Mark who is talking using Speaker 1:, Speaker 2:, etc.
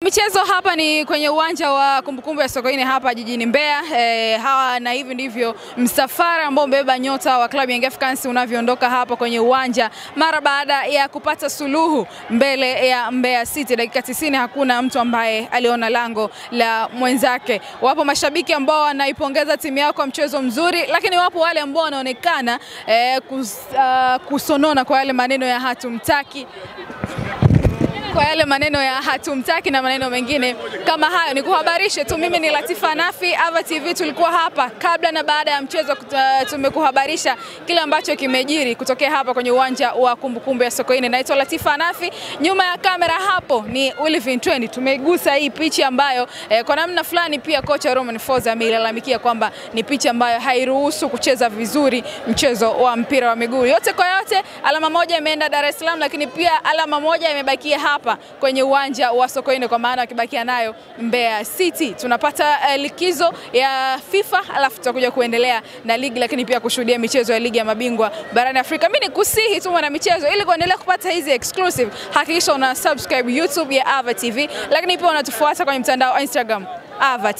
Speaker 1: Michezo hapa ni kwenye uwanja wa kumbukumbu ya Sokoine hapa jijini Mbeya. Hawa na hivi ndivyo msafara ambao umebeba nyota wa klabu ya Young Africans unavyoondoka hapa kwenye uwanja mara baada ya kupata suluhu mbele ya Mbeya City. Dakika 90 hakuna mtu ambaye aliona lango la mwenzake. Wapo mashabiki ambao wanaipongeza timu yao kwa mchezo mzuri, lakini wapo wale ambao wanaonekana kusonona kwa yale maneno ya hatumtaki. Na maneno mengine kama hayo. Ni kuhabarishe tu, mimi ni Latifa Nafi, Ava TV. Tulikuwa hapa kabla na baada ya mchezo, tumekuhabarisha kile ambacho kimejiri kutokea hapa kwenye uwanja wa kumbukumbu ya Sokoine. Naitwa Latifa Nafi, nyuma ya kamera hapo ni Olivin Twendi. Tumegusa hii pichi ambayo kwa namna fulani pia kocha Romain Folz amelalamikia kwamba ni pichi ambayo hairuhusu kucheza vizuri mchezo wa mpira wa miguu. Yote kwa yote, alama moja imeenda Dar es Salaam, lakini pia alama moja imebakia hapa kwenye uwanja wa Sokoine, kwa maana wakibakia nayo Mbeya City. Tunapata likizo ya FIFA, alafu tutakuja kuendelea na ligi, lakini pia kushuhudia michezo ya ligi ya mabingwa barani Afrika. Mimi nikusihi tu mwana michezo, ili kuendelea kupata hizi exclusive, hakikisha una subscribe YouTube ya Ava TV, lakini pia unatufuata kwenye mtandao wa Instagram Ava TV.